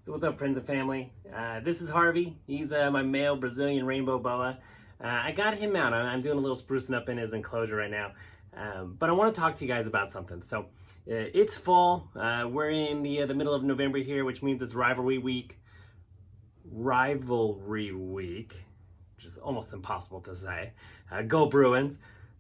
So what's up, friends and family? This is Harvey. He's my male Brazilian rainbow boa. I got him out. I'm doing a little sprucing up in his enclosure right now. But I want to talk to you guys about something. So it's fall. We're in the middle of November here, which means it's rivalry week. Which is almost impossible to say. Go Bruins.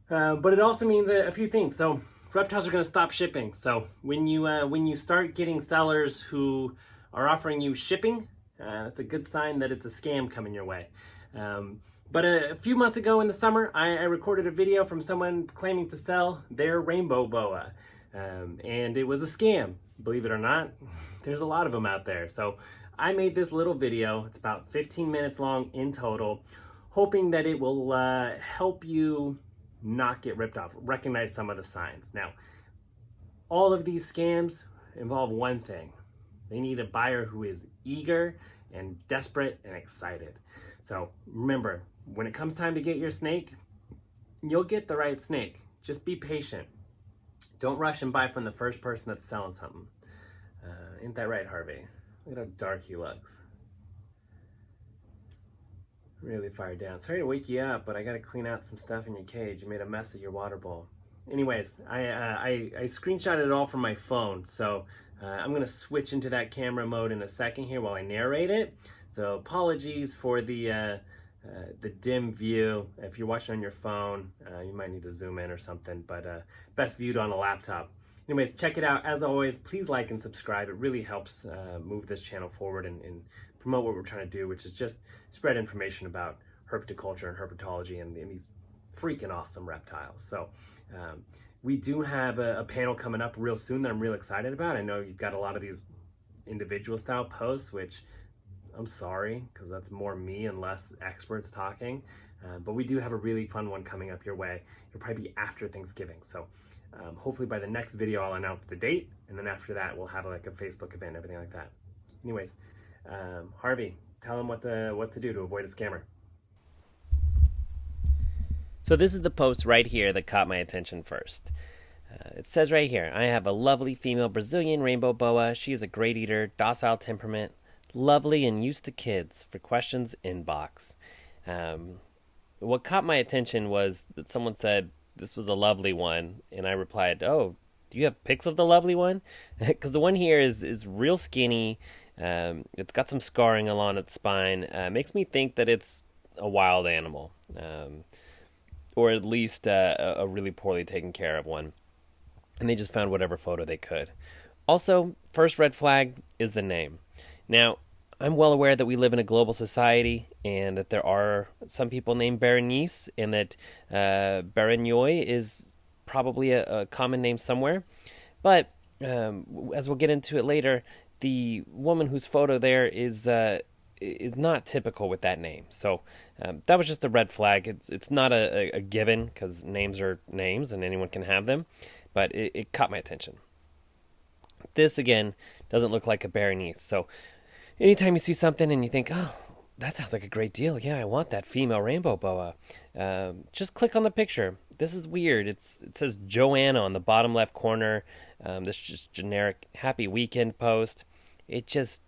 But it also means a few things. So reptiles are going to stop shipping. So when you start getting sellers who are offering you shipping, that's a good sign that it's a scam coming your way. But a few months ago in the summer, I recorded a video from someone claiming to sell their rainbow boa. And it was a scam, believe it or not. There's a lot of them out there. So I made this little video. It's about 15 minutes long in total, hoping that it will help you not get ripped off, recognize some of the signs. Now, all of these scams involve one thing. They need a buyer who is eager and desperate and excited. So remember, when it comes time to get your snake, you'll get the right snake. Just be patient. Don't rush and buy from the first person that's selling something. Ain't that right, Harvey? Look at how dark he looks. Really fired down. Sorry to wake you up, but I gotta clean out some stuff in your cage. You made a mess of your water bowl. Anyways, I screenshotted it all from my phone, so I'm going to switch into that camera mode in a second here while I narrate it. So apologies for the dim view. If you're watching on your phone, you might need to zoom in or something, but best viewed on a laptop. Anyways, check it out. As always, please like and subscribe. It really helps move this channel forward and promote what we're trying to do, which is just spread information about herpetoculture and herpetology and these freaking awesome reptiles. So we do have a panel coming up real soon that I'm real excited about. I know you've got a lot of these individual style posts, which I'm sorry, because that's more me and less experts talking. But we do have a really fun one coming up your way. It'll probably be after Thanksgiving. So hopefully by the next video, I'll announce the date. And then after that, we'll have like a Facebook event, everything like that. Anyways, Harvey, tell them what to do to avoid a scammer. So this is the post right here that caught my attention first. It says right here, I have a lovely female Brazilian rainbow boa. She is a great eater, docile temperament, lovely and used to kids. For questions, inbox. What caught my attention was that someone said this was a lovely one, and I replied, oh, do you have pics of the lovely one? Because the one here is real skinny. It's got some scarring along its spine. Makes me think that it's a wild animal. Or at least a really poorly taken care of one. And they just found whatever photo they could. Also, first red flag is the name. Now, I'm well aware that we live in a global society and that there are some people named Berenice and that Berenjoy is probably a common name somewhere. But as we'll get into it later, the woman whose photo there is not typical with that name. So that was just a red flag. It's not a given because names are names and anyone can have them, but it caught my attention. This, again, doesn't look like a Berenice. So anytime you see something and you think, oh, that sounds like a great deal. Yeah, I want that female rainbow boa. Just click on the picture. This is weird. It says Joanna on the bottom left corner. This just generic happy weekend post. It just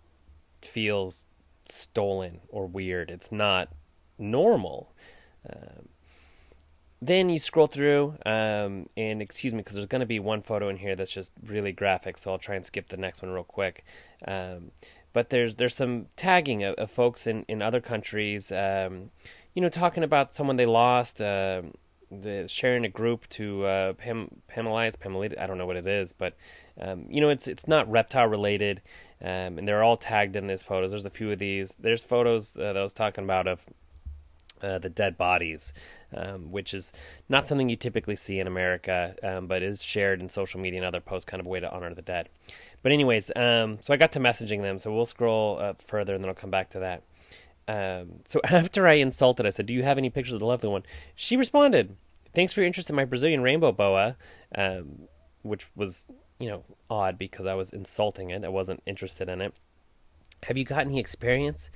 feels stolen or weird. It's not normal. Then you scroll through, and excuse me, because there's going to be one photo in here that's just really graphic, so I'll try and skip the next one real quick. But there's some tagging of folks in other countries, talking about someone they lost, sharing a group to Pamela, I don't know what it is, but it's not reptile related. And they're all tagged in these photos. There's a few of these. There's photos that I was talking about of the dead bodies, which is not something you typically see in America, but is shared in social media and other posts, kind of a way to honor the dead. But anyways, so I got to messaging them, so we'll scroll up further and then I'll come back to that. So after I insulted, I said, do you have any pictures of the lovely one? She responded, thanks for your interest in my Brazilian rainbow boa, which was odd because I was insulting it. I wasn't interested in it. Have you got any experience?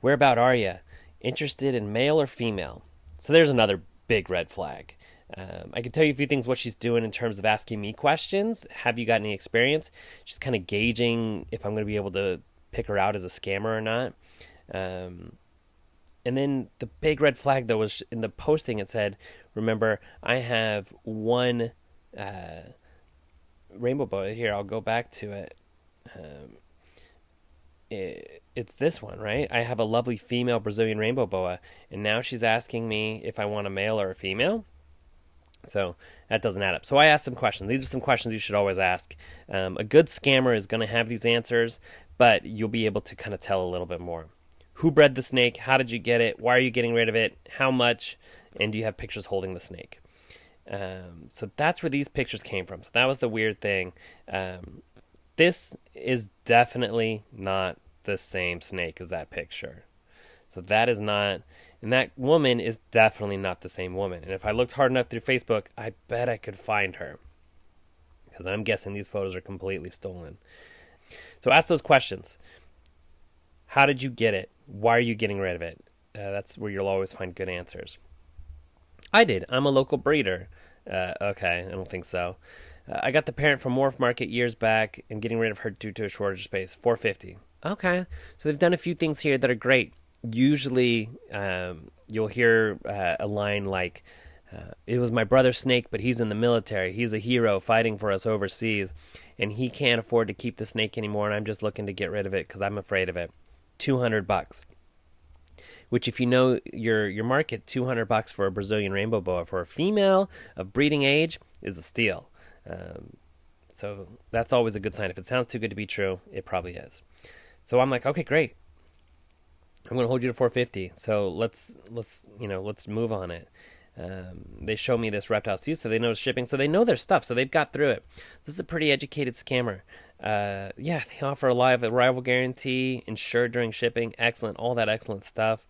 Whereabout are you? Interested in male or female? So there's another big red flag. I can tell you a few things what she's doing in terms of asking me questions. Have you got any experience? She's kind of gauging if I'm going to be able to pick her out as a scammer or not. And then the big red flag, though, was in the posting. It said, remember, I have one rainbow boa. Here, I'll go back to it. It's this one, right? I have a lovely female Brazilian rainbow boa, and now she's asking me if I want a male or a female. So that doesn't add up. So I asked some questions. These are some questions you should always ask. A good scammer is going to have these answers, but you'll be able to kind of tell a little bit more. Who bred the snake? How did you get it? Why are you getting rid of it? How much? And do you have pictures holding the snake? So that's where these pictures came from. So that was the weird thing. This is definitely not the same snake as that picture. So that is not, and that woman is definitely not the same woman. And if I looked hard enough through Facebook, I bet I could find her, because I'm guessing these photos are completely stolen. So ask those questions. How did you get it? Why are you getting rid of it? That's where you'll always find good answers. I did. I'm a local breeder. Okay, I don't think so. I got the parent from Morph Market years back and getting rid of her due to a shortage of space. $450. Okay, so they've done a few things here that are great. Usually, you'll hear a line like, it was my brother's snake, but he's in the military. He's a hero fighting for us overseas, and he can't afford to keep the snake anymore, and I'm just looking to get rid of it because I'm afraid of it. $200. Which, if you know your market, $200 for a Brazilian rainbow boa for a female of breeding age is a steal. So that's always a good sign. If it sounds too good to be true, it probably is. So I'm like, okay, great. I'm going to hold you to $450. So let's move on it. They show me this reptile use, so they know shipping, so they know their stuff, so they've got through it. This is a pretty educated scammer. They offer a live arrival guarantee, insured during shipping, excellent, all that excellent stuff.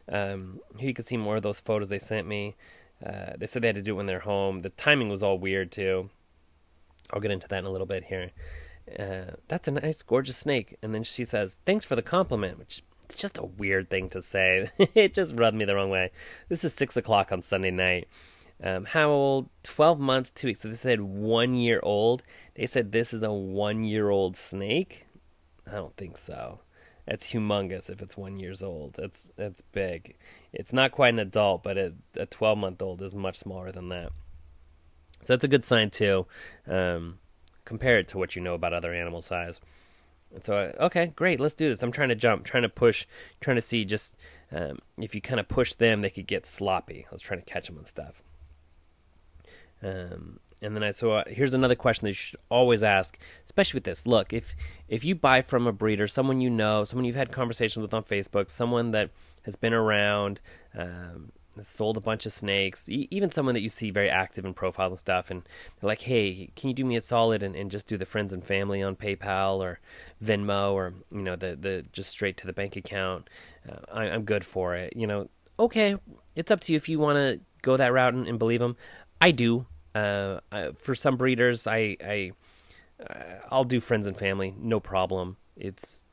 Here you can see more of those photos they sent me. They said they had to do it when they're home. The timing was all weird too. I'll get into that in a little bit here. That's a nice, gorgeous snake. And then she says, thanks for the compliment, which is just a weird thing to say. It just rubbed me the wrong way. This is 6 o'clock on Sunday night. How old? 12 months, 2 weeks. So they said 1 year old. They said this is a 1-year-old snake. I don't think so. That's humongous if it's 1 year old. That's big. It's not quite an adult, but a 12-month-old is much smaller than that. So that's a good sign too. Compare it to what you know about other animal size. And so, okay, great, let's do this. I'm trying to jump, trying to push, trying to see just if you kind of push them, they could get sloppy. I was trying to catch them on stuff. And then here's another question that you should always ask, especially with this. Look, if you buy from a breeder, someone you know, someone you've had conversations with on Facebook, someone that has been around, has sold a bunch of snakes, even someone that you see very active in profiles and stuff, and they're like, hey, can you do me a solid and just do the friends and family on PayPal or Venmo, or the just straight to the bank account? I'm good for it. Okay, it's up to you if you want to go that route and believe them. I do. For some breeders, I'll do friends and family, no problem. It's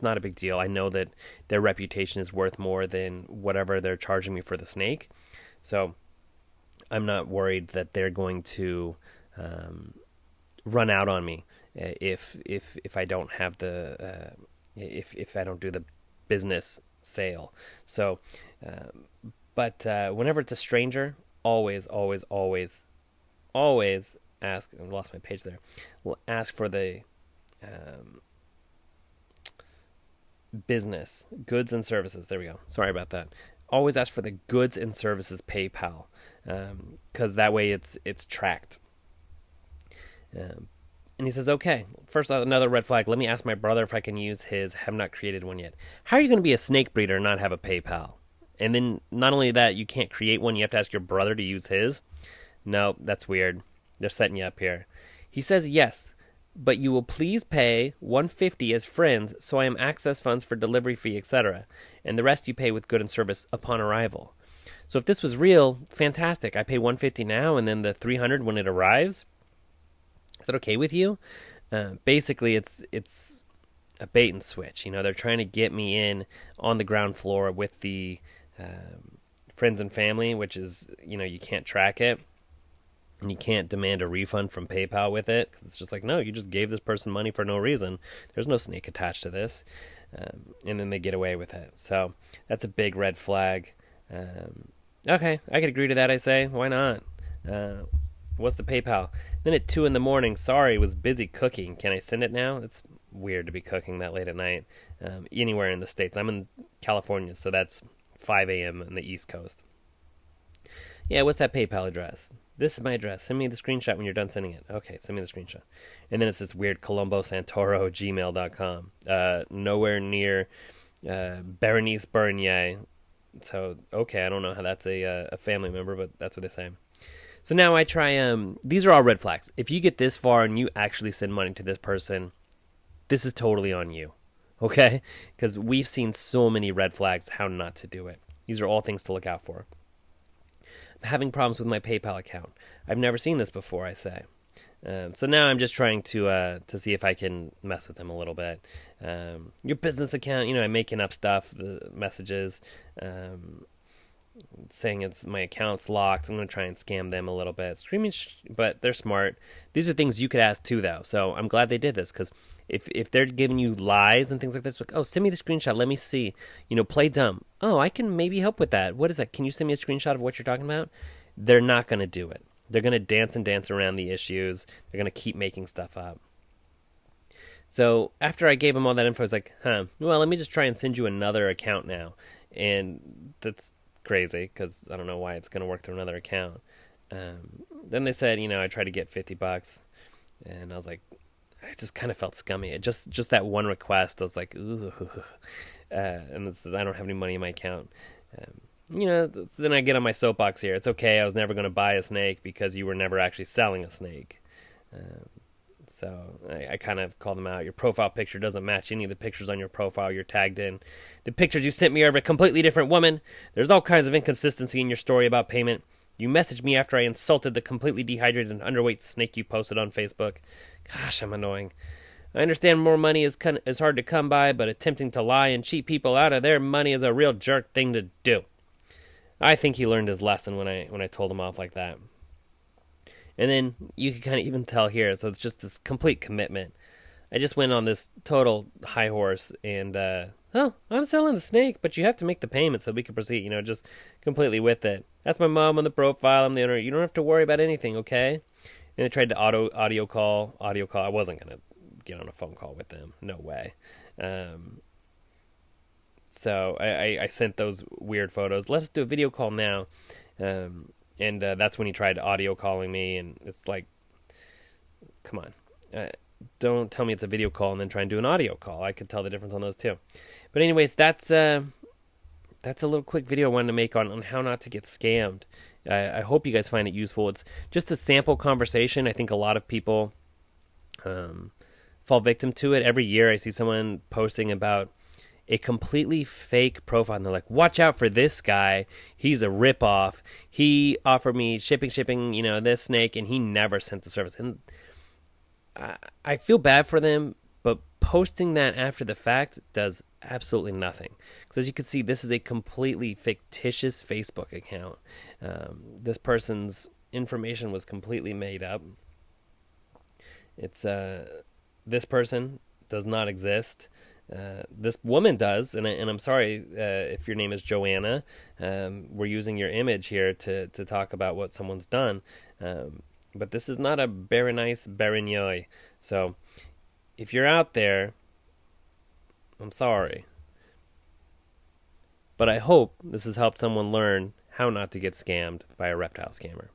not a big deal. I know that their reputation is worth more than whatever they're charging me for the snake, so I'm not worried that they're going to run out on me if I don't have the if I don't do the business sale. So, but whenever it's a stranger, always ask. I lost my page there. Ask for the business goods and services. There we go. Sorry about that. Always ask for the goods and services PayPal, because that way it's tracked. And he says, okay, first, another red flag. Let me ask my brother if I can use his. Have not created one yet. How are you going to be a snake breeder and not have a PayPal? And then not only that, you can't create one. You have to ask your brother to use his. No, that's weird. They're setting you up here. He says, yes, but you will please pay $150 as friends, so I am access funds for delivery fee, etc. And the rest you pay with good and service upon arrival. So if this was real, fantastic. I pay $150 now, and then the $300 when it arrives. Is that okay with you? Basically, it's a bait and switch. They're trying to get me in on the ground floor with the friends and family, which is, you can't track it. And you can't demand a refund from PayPal with it, because it's just like, no, you just gave this person money for no reason. There's no snake attached to this. And then they get away with it. So that's a big red flag. Okay, I could agree to that, I say. Why not? What's the PayPal? Then at 2 in the morning, sorry, was busy cooking. Can I send it now? It's weird to be cooking that late at night anywhere in the States. I'm in California, so that's 5 a.m. on the East Coast. Yeah, what's that PayPal address? This is my address. Send me the screenshot when you're done sending it. Okay, send me the screenshot. And then it's this weird Colombo Santoro gmail.com. Nowhere near Berenice Bernier. So, okay, I don't know how that's a family member, but that's what they say. So now I try, these are all red flags. If you get this far and you actually send money to this person, this is totally on you, okay? Because we've seen so many red flags how not to do it. These are all things to look out for. I'm having problems with my PayPal account. I've never seen this before, I say. So now I'm just trying to see if I can mess with them a little bit. Your business account, I'm making up stuff, the messages, saying my account's locked. I'm going to try and scam them a little bit. But they're smart. These are things you could ask too, though. So I'm glad they did this, because if they're giving you lies and things like this, like, oh, send me the screenshot, let me see. Play dumb. Oh, I can maybe help with that. What is that? Can you send me a screenshot of what you're talking about? They're not going to do it. They're going to dance around the issues. They're going to keep making stuff up. So after I gave them all that info, I was like, well, let me just try and send you another account now. And that's crazy, because I don't know why it's going to work through another account. Then they said, I tried to get $50, and I was like, I just kind of felt scummy. Just that one request, I was like, ooh. And I don't have any money in my account. Then I get on my soapbox here. It's okay, I was never going to buy a snake because you were never actually selling a snake. So I kind of call them out. Your profile picture doesn't match any of the pictures on your profile you're tagged in. The pictures you sent me are of a completely different woman. There's all kinds of inconsistency in your story about payment. You messaged me after I insulted the completely dehydrated and underweight snake you posted on Facebook. Gosh, I'm annoying. I understand more money is hard to come by, but attempting to lie and cheat people out of their money is a real jerk thing to do. I think he learned his lesson when I told him off like that. And then you can kind of even tell here, so it's just this complete commitment. I just went on this total high horse and, I'm selling the snake, but you have to make the payment so we can proceed, just completely with it. That's my mom on the profile. I'm the owner. You don't have to worry about anything, okay? And I tried to audio call. I wasn't going to get on a phone call with them. No way. So I sent those weird photos. Let's do a video call now. And that's when he tried audio calling me, and it's like, come on. Don't tell me it's a video call and then try and do an audio call. I could tell the difference on those too. But anyways, that's a little quick video I wanted to make on how not to get scammed. I hope you guys find it useful. It's just a sample conversation. I think a lot of people fall victim to it. Every year I see someone posting about a completely fake profile, and they're like, watch out for this guy. He's a ripoff. He offered me shipping, this snake, and he never sent the service. And I feel bad for them, but posting that after the fact does absolutely nothing. Because as you can see, this is a completely fictitious Facebook account. This person's information was completely made up. It's this person does not exist. This woman does, and I'm sorry if your name is Joanna. We're using your image here to talk about what someone's done. But this is not a Berenice Bernier. So if you're out there, I'm sorry. But I hope this has helped someone learn how not to get scammed by a reptile scammer.